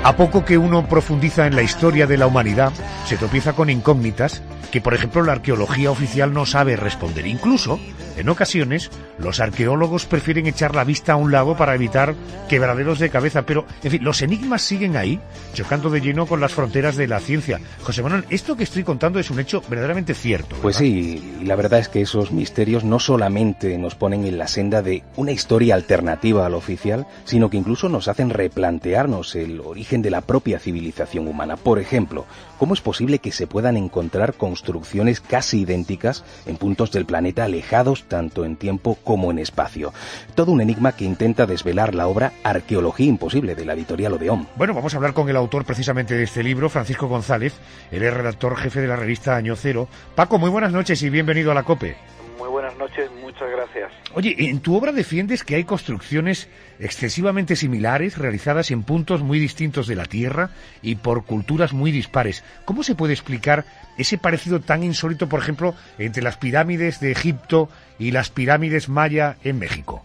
A poco que uno profundiza en la historia de la humanidad, se tropieza con incógnitas que, por ejemplo, la arqueología oficial no sabe responder. Incluso, en ocasiones, los arqueólogos prefieren echar la vista a un lado para evitar quebraderos de cabeza. Pero, en fin, los enigmas siguen ahí, chocando de lleno con las fronteras de la ciencia. José Manuel, esto que estoy contando es un hecho verdaderamente cierto, ¿verdad? Pues sí, y la verdad es que esos misterios no solamente nos ponen en la senda de una historia alternativa a la oficial, sino que incluso nos hacen replantearnos el origen de la propia civilización humana. Por ejemplo, ¿cómo es posible que se puedan encontrar construcciones casi idénticas en puntos del planeta alejados tanto en tiempo como en espacio? Todo un enigma que intenta desvelar la obra Arqueología Imposible de la editorial Odeón. Bueno, vamos a hablar con el autor precisamente de este libro, Francisco González. Él es redactor jefe de la revista Año Cero. Paco, muy buenas noches y bienvenido a la COPE. Muy buenas noches, muchas gracias. Oye, en tu obra defiendes que hay construcciones excesivamente similares, realizadas en puntos muy distintos de la Tierra y por culturas muy dispares. ¿Cómo se puede explicar ese parecido tan insólito, por ejemplo, entre las pirámides de Egipto y las pirámides maya en México?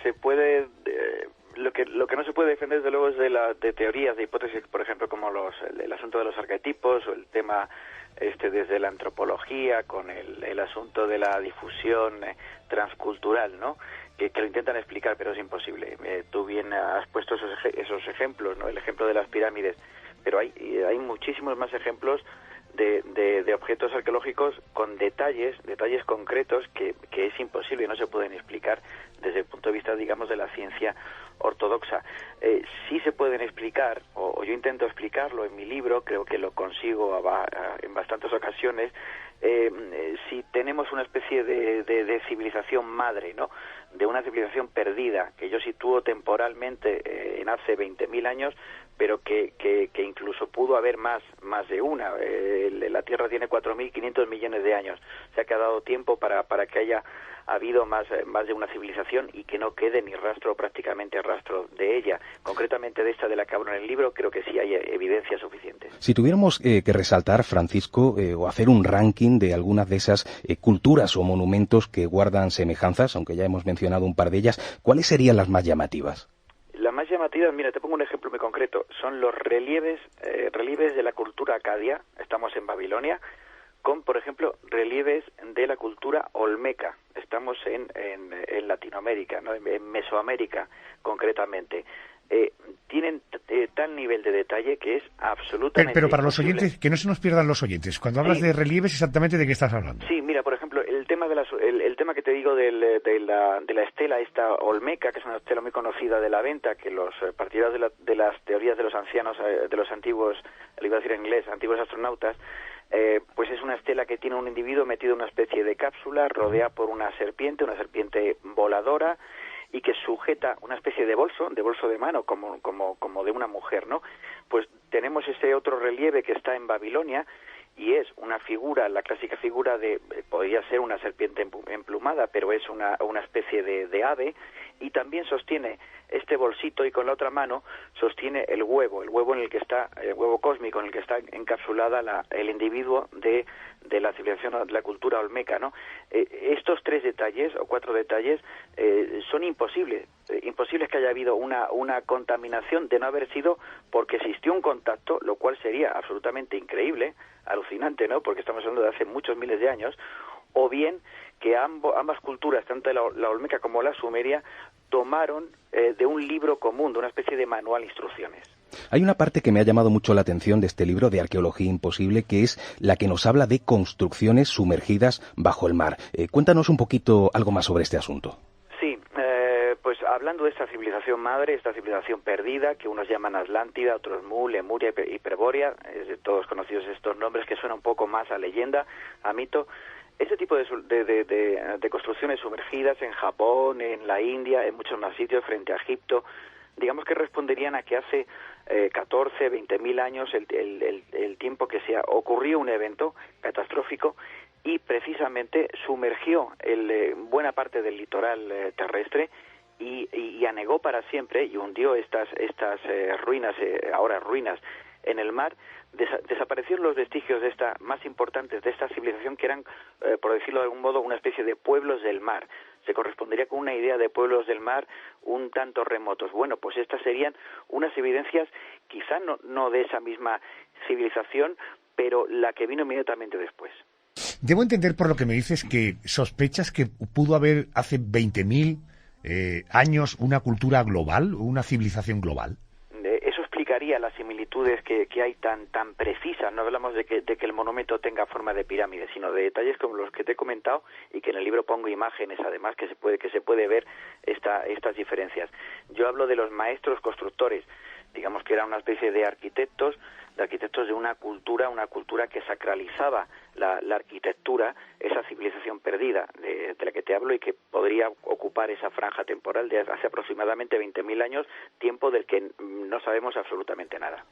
Se puede... Lo que no se puede defender, desde luego, es de teorías, de hipótesis, por ejemplo, como el asunto de los arquetipos o el tema desde la antropología con el asunto de la difusión transcultural, ¿no? Que lo intentan explicar, pero es imposible. Tú bien has puesto esos ejemplos, ¿no? El ejemplo de las pirámides, pero hay muchísimos más ejemplos de objetos arqueológicos con detalles concretos que es imposible y no se pueden explicar desde el punto de vista, digamos, de la ciencia ortodoxa. Sí se pueden explicar, o yo intento explicarlo en mi libro, creo que lo consigo en bastantes ocasiones, si tenemos una especie de civilización madre, ¿no? De una civilización perdida, que yo sitúo temporalmente en hace 20.000 años, pero que incluso pudo haber más de una. La Tierra tiene 4.500 millones de años. O sea que ha dado tiempo para que haya habido más de una civilización y que no quede ni rastro, prácticamente rastro de ella. Concretamente de esta de la que hablo en el libro, creo que sí hay evidencias suficientes. Si tuviéramos que resaltar, Francisco, o hacer un ranking de algunas de esas culturas o monumentos que guardan semejanzas, aunque ya hemos mencionado un par de ellas, ¿cuáles serían las más llamativas? Las más llamativas, mira, te pongo un ejemplo muy concreto, son los relieves de la cultura acadia, estamos en Babilonia, con, por ejemplo, relieves de la cultura olmeca, estamos en Latinoamérica, ¿no? En Mesoamérica, concretamente. Tienen tal nivel de detalle que es absolutamente pero para los imposible. oyentes, que no se nos pierdan los oyentes, cuando hablas de relieves, exactamente de qué estás hablando. Sí, mira, por ejemplo, el tema que te digo de la estela esta olmeca, que es una estela muy conocida de la venta, que los partidarios de las teorías de los ancianos, de los antiguos, le iba a decir en inglés, antiguos astronautas, pues es una estela que tiene un individuo metido en una especie de cápsula, rodeada por una serpiente voladora, y que sujeta una especie de bolso de mano, como de una mujer, ¿no? Pues tenemos ese otro relieve que está en Babilonia, y es una figura, la clásica figura podría ser una serpiente emplumada, pero es una especie de ave, y también sostiene este bolsito y con la otra mano sostiene el huevo en el que está, el huevo cósmico en el que está encapsulada el individuo de la civilización, de la cultura olmeca, ¿no? Estos 3 detalles o 4 detalles son imposibles que haya habido una contaminación de no haber sido porque existió un contacto, lo cual sería absolutamente increíble, alucinante, ¿no? Porque estamos hablando de hace muchos miles de años, o bien que ambas culturas, tanto la olmeca como la sumeria, tomaron de un libro común, de una especie de manual de instrucciones. Hay una parte que me ha llamado mucho la atención de este libro de Arqueología Imposible, que es la que nos habla de construcciones sumergidas bajo el mar. Cuéntanos un poquito algo más sobre este asunto. Sí, pues hablando de esta civilización madre, esta civilización perdida, que unos llaman Atlántida, otros Mu, Lemuria y Hiperbórea, es de todos conocidos estos nombres que suenan un poco más a leyenda, a mito. Ese tipo de construcciones sumergidas en Japón, en la India, en muchos más sitios, frente a Egipto, digamos que responderían a que hace 14, 20.000 años el tiempo que ocurrió un evento catastrófico y precisamente sumergió buena parte del litoral terrestre y anegó para siempre y hundió estas ruinas, ahora ruinas, en el mar. Desaparecieron los vestigios más importantes de esta civilización, que eran, por decirlo de algún modo, una especie de pueblos del mar. se correspondería con una idea de pueblos del mar un tanto remotos. Bueno, pues estas serían unas evidencias, quizá no de esa misma civilización, pero la que vino inmediatamente después. Debo entender por lo que me dices que sospechas que pudo haber hace 20.000 años una cultura global, una civilización global. Eso explicaría las similitudes que hay tan precisas. No hablamos de que el monumento tenga forma de pirámide, sino de detalles como los que te he comentado, y que en el libro pongo imágenes, además, que se puede ver estas diferencias. Yo hablo de los maestros constructores, digamos que eran una especie de arquitectos de una cultura que sacralizaba la arquitectura, esa civilización perdida de la que te hablo, y que podría ocupar esa franja temporal de hace aproximadamente 20.000 años, tiempo del que no sabemos absolutamente nada.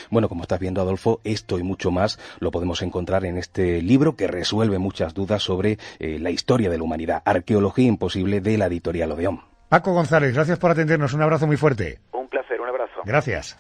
Bueno, como estás viendo, Adolfo, esto y mucho más lo podemos encontrar en este libro que resuelve muchas dudas sobre la historia de la humanidad, Arqueología imposible, de la editorial Odeón. Paco González, gracias por atendernos, un abrazo muy fuerte. Un placer, un abrazo. Gracias.